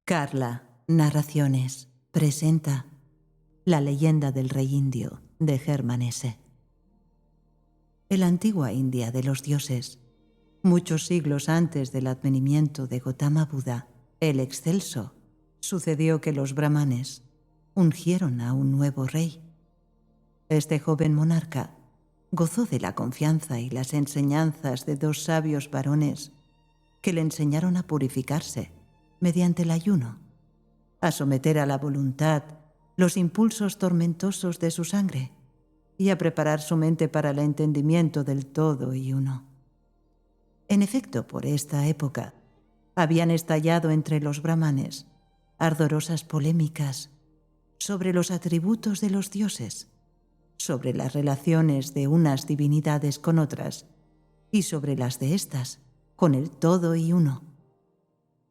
Carla Narraciones presenta La leyenda del rey indio de Hermann Hesse. En la antigua India de los dioses, muchos siglos antes del advenimiento de Gautama Buda, el excelso, sucedió que los brahmanes ungieron a un nuevo rey. Este joven monarca gozó de la confianza y las enseñanzas de dos sabios varones que le enseñaron a purificarse mediante el ayuno, a someter a la voluntad los impulsos tormentosos de su sangre y a preparar su mente para el entendimiento del todo y uno. En efecto, por esta época habían estallado entre los brahmanes ardorosas polémicas sobre los atributos de los dioses, sobre las relaciones de unas divinidades con otras y sobre las de éstas con el todo y uno.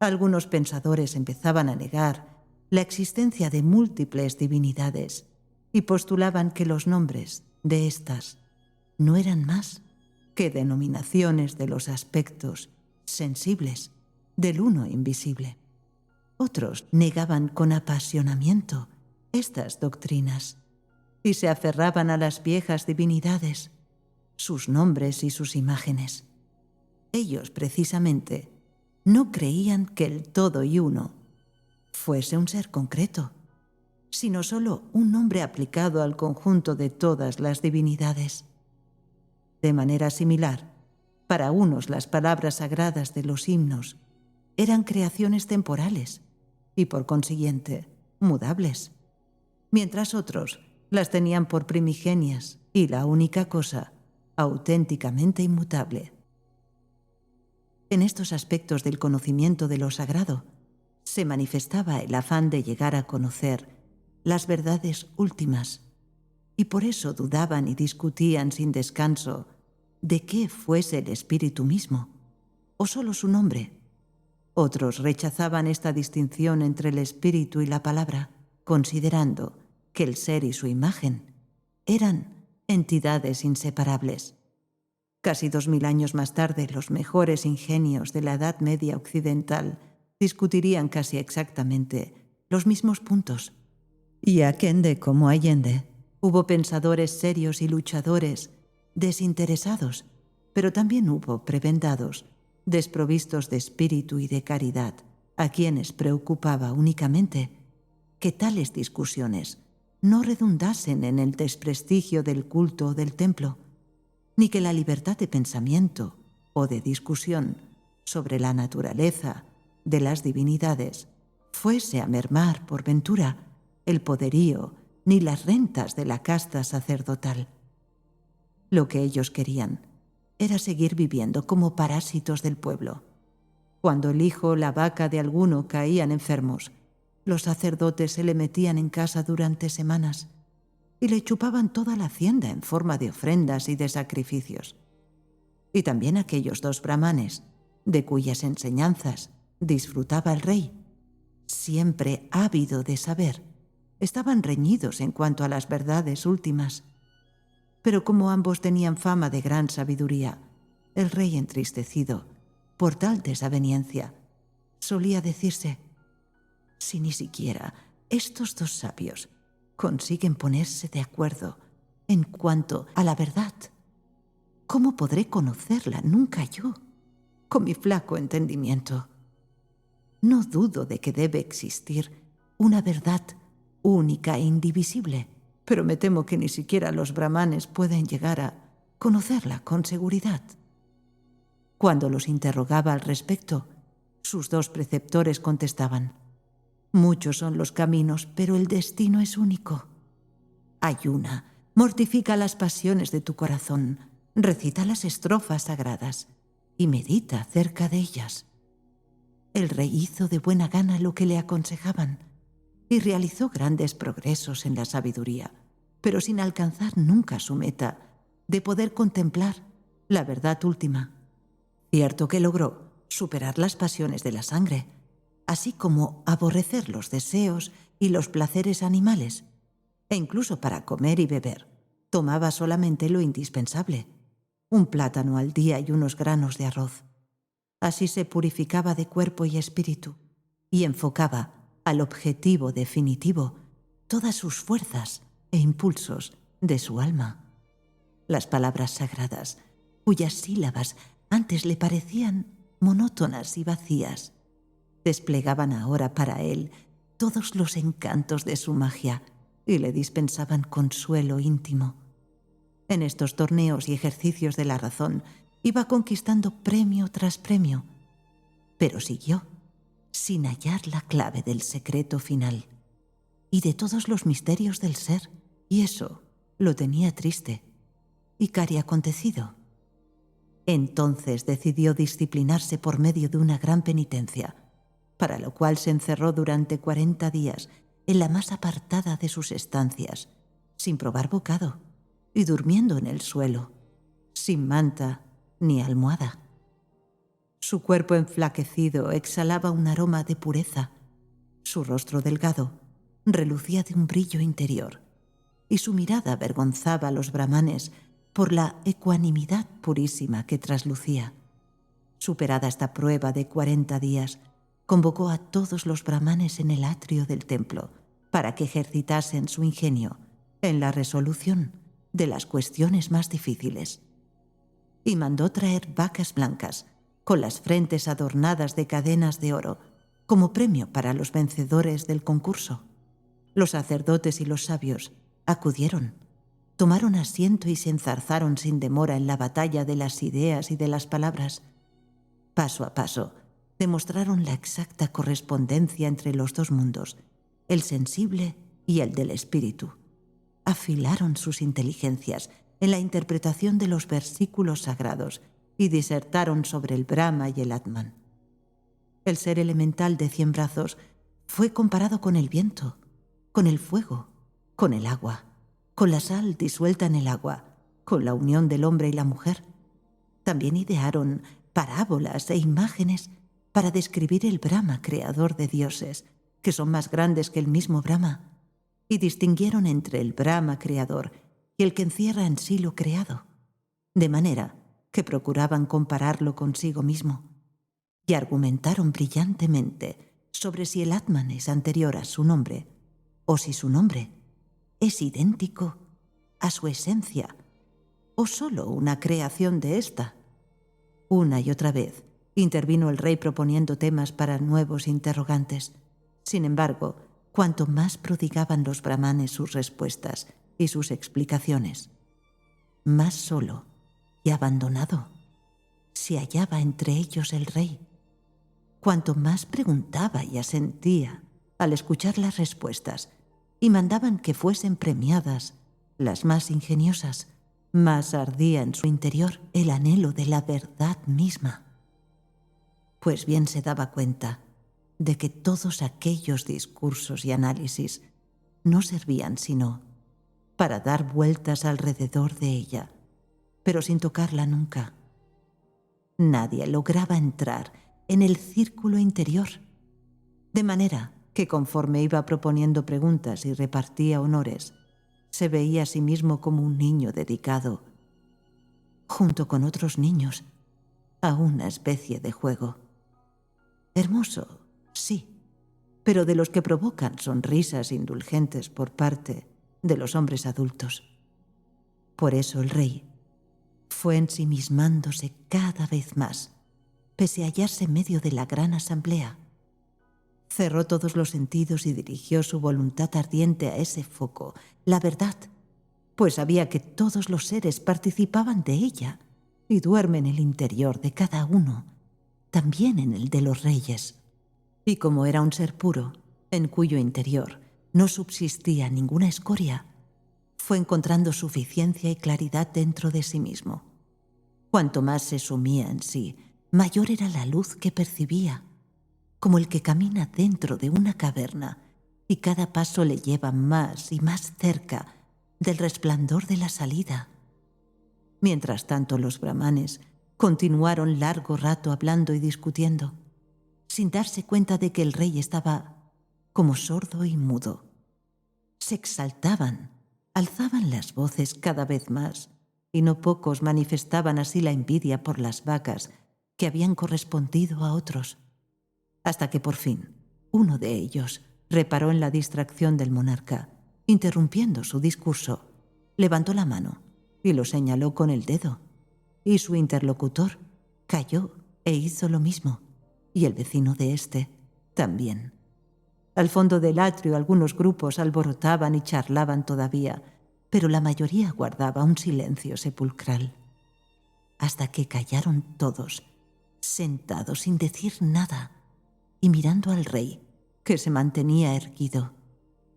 Algunos pensadores empezaban a negar la existencia de múltiples divinidades y postulaban que los nombres de éstas no eran más que denominaciones de los aspectos sensibles del uno invisible. Otros negaban con apasionamiento estas doctrinas y se aferraban a las viejas divinidades, sus nombres y sus imágenes. Ellos, precisamente, no creían que el todo y uno fuese un ser concreto, sino solo un nombre aplicado al conjunto de todas las divinidades. De manera similar, para unos las palabras sagradas de los himnos eran creaciones temporales y, por consiguiente, mudables, mientras otros las tenían por primigenias y la única cosa auténticamente inmutable. En estos aspectos del conocimiento de lo sagrado se manifestaba el afán de llegar a conocer las verdades últimas, y por eso dudaban y discutían sin descanso de qué fuese el espíritu mismo, o solo su nombre. Otros rechazaban esta distinción entre el espíritu y la palabra, considerando que el ser y su imagen eran entidades inseparables. Casi 2000 años más tarde, los mejores ingenios de la Edad Media occidental discutirían casi exactamente los mismos puntos. Y Allende como Allende, hubo pensadores serios y luchadores desinteresados, pero también hubo prebendados, desprovistos de espíritu y de caridad, a quienes preocupaba únicamente que tales discusiones no redundasen en el desprestigio del culto o del templo, ni que la libertad de pensamiento o de discusión sobre la naturaleza de las divinidades fuese a mermar, por ventura, el poderío ni las rentas de la casta sacerdotal. Lo que ellos querían era seguir viviendo como parásitos del pueblo. Cuando el hijo o la vaca de alguno caían enfermos, los sacerdotes se le metían en casa durante semanas y le chupaban toda la hacienda en forma de ofrendas y de sacrificios. Y también aquellos dos brahmanes, de cuyas enseñanzas disfrutaba el rey, siempre ávido de saber, estaban reñidos en cuanto a las verdades últimas. Pero como ambos tenían fama de gran sabiduría, el rey, entristecido por tal desaveniencia, solía decirse: si ni siquiera estos dos sabios consiguen ponerse de acuerdo en cuanto a la verdad, ¿cómo podré conocerla nunca yo, con mi flaco entendimiento? No dudo de que debe existir una verdad única e indivisible, pero me temo que ni siquiera los brahmanes pueden llegar a conocerla con seguridad. Cuando los interrogaba al respecto, sus dos preceptores contestaban: muchos son los caminos, pero el destino es único. Ayuna, mortifica las pasiones de tu corazón, recita las estrofas sagradas y medita acerca de ellas. El rey hizo de buena gana lo que le aconsejaban y realizó grandes progresos en la sabiduría, pero sin alcanzar nunca su meta de poder contemplar la verdad última. Cierto que logró superar las pasiones de la sangre, así como aborrecer los deseos y los placeres animales, e incluso para comer y beber tomaba solamente lo indispensable: un plátano al día y unos granos de arroz. Así se purificaba de cuerpo y espíritu, y enfocaba al objetivo definitivo todas sus fuerzas e impulsos de su alma. Las palabras sagradas, cuyas sílabas antes le parecían monótonas y vacías, desplegaban ahora para él todos los encantos de su magia y le dispensaban consuelo íntimo. En estos torneos y ejercicios de la razón iba conquistando premio tras premio, pero siguió sin hallar la clave del secreto final y de todos los misterios del ser, y eso lo tenía triste y cariacontecido. Entonces decidió disciplinarse por medio de una gran penitencia, para lo cual se encerró durante 40 días en la más apartada de sus estancias, sin probar bocado y durmiendo en el suelo, sin manta ni almohada. Su cuerpo enflaquecido exhalaba un aroma de pureza, su rostro delgado relucía de un brillo interior y su mirada avergonzaba a los brahmanes por la ecuanimidad purísima que traslucía. Superada esta prueba de 40 días, convocó a todos los brahmanes en el atrio del templo para que ejercitasen su ingenio en la resolución de las cuestiones más difíciles. Y mandó traer vacas blancas con las frentes adornadas de cadenas de oro como premio para los vencedores del concurso. Los sacerdotes y los sabios acudieron, tomaron asiento y se enzarzaron sin demora en la batalla de las ideas y de las palabras. Paso a paso, demostraron la exacta correspondencia entre los dos mundos, el sensible y el del espíritu. Afilaron sus inteligencias en la interpretación de los versículos sagrados y disertaron sobre el Brahma y el Atman. El ser elemental de 100 brazos fue comparado con el viento, con el fuego, con el agua, con la sal disuelta en el agua, con la unión del hombre y la mujer. También idearon parábolas e imágenes para describir el Brahma creador de dioses, que son más grandes que el mismo Brahma, y distinguieron entre el Brahma creador y el que encierra en sí lo creado, de manera que procuraban compararlo consigo mismo, y argumentaron brillantemente sobre si el Atman es anterior a su nombre o si su nombre es idéntico a su esencia o solo una creación de ésta. Una y otra vez intervino el rey proponiendo temas para nuevos interrogantes. Sin embargo, cuanto más prodigaban los brahmanes sus respuestas y sus explicaciones, más solo y abandonado se hallaba entre ellos el rey. Cuanto más preguntaba y asentía al escuchar las respuestas y mandaban que fuesen premiadas las más ingeniosas, más ardía en su interior el anhelo de la verdad misma. Pues bien se daba cuenta de que todos aquellos discursos y análisis no servían sino para dar vueltas alrededor de ella, pero sin tocarla nunca. Nadie lograba entrar en el círculo interior, de manera que conforme iba proponiendo preguntas y repartía honores, se veía a sí mismo como un niño dedicado, junto con otros niños, a una especie de juego. Hermoso, sí, pero de los que provocan sonrisas indulgentes por parte de los hombres adultos. Por eso el rey fue ensimismándose cada vez más, pese a hallarse en medio de la gran asamblea. Cerró todos los sentidos y dirigió su voluntad ardiente a ese foco, la verdad, pues sabía que todos los seres participaban de ella y duerme en el interior de cada uno, también en el de los reyes. Y como era un ser puro, en cuyo interior no subsistía ninguna escoria, fue encontrando suficiencia y claridad dentro de sí mismo. Cuanto más se sumía en sí, mayor era la luz que percibía, como el que camina dentro de una caverna y cada paso le lleva más y más cerca del resplandor de la salida. Mientras tanto, los brahmanes continuaron largo rato hablando y discutiendo, sin darse cuenta de que el rey estaba como sordo y mudo. Se exaltaban, alzaban las voces cada vez más, y no pocos manifestaban así la envidia por las vacas que habían correspondido a otros, hasta que por fin Uno de ellos reparó en la distracción del monarca, interrumpiendo su discurso. Levantó la mano y lo señaló con el dedo. Y su interlocutor cayó e hizo lo mismo. Y el vecino de éste también. Al fondo del atrio algunos grupos alborotaban y charlaban todavía, pero la mayoría guardaba un silencio sepulcral. Hasta que callaron todos, sentados sin decir nada, y mirando al rey, que se mantenía erguido,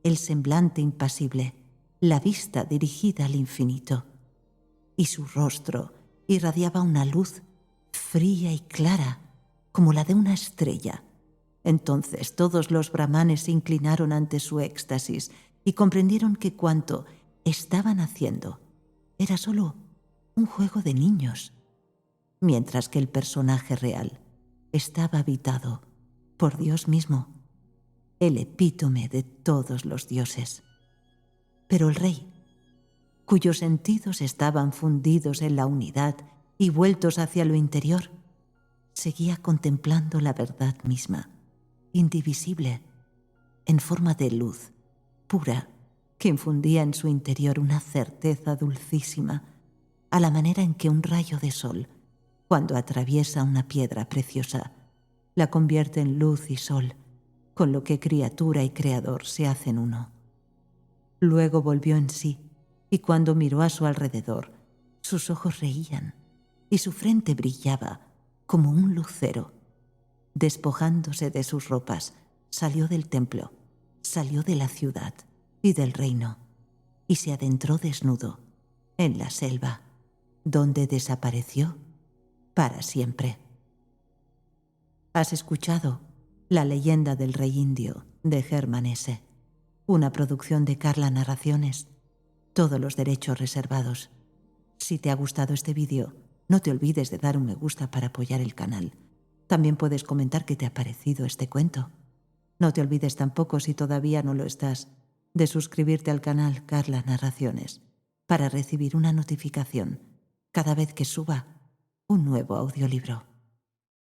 el semblante impasible, la vista dirigida al infinito. Y su rostro irradiaba una luz fría y clara, como la de una estrella. Entonces todos los brahmanes se inclinaron ante su éxtasis y comprendieron que cuanto estaban haciendo era solo un juego de niños, mientras que el personaje real estaba habitado por Dios mismo, el epítome de todos los dioses. Pero el rey, cuyos sentidos estaban fundidos en la unidad y vueltos hacia lo interior, seguía contemplando la verdad misma, indivisible, en forma de luz pura, que infundía en su interior una certeza dulcísima, a la manera en que un rayo de sol, cuando atraviesa una piedra preciosa, la convierte en luz y sol, con lo que criatura y creador se hacen uno. Luego volvió en sí, y cuando miró a su alrededor, sus ojos reían y su frente brillaba como un lucero. Despojándose de sus ropas, salió del templo, salió de la ciudad y del reino, y se adentró desnudo en la selva, donde desapareció para siempre. Has escuchado La leyenda del rey indio de Hermann Hesse, una producción de Carla Narraciones. Todos los derechos reservados. Si te ha gustado este vídeo, no te olvides de dar un me gusta para apoyar el canal. También puedes comentar qué te ha parecido este cuento. No te olvides tampoco, si todavía no lo estás, de suscribirte al canal Carla Narraciones para recibir una notificación cada vez que suba un nuevo audiolibro.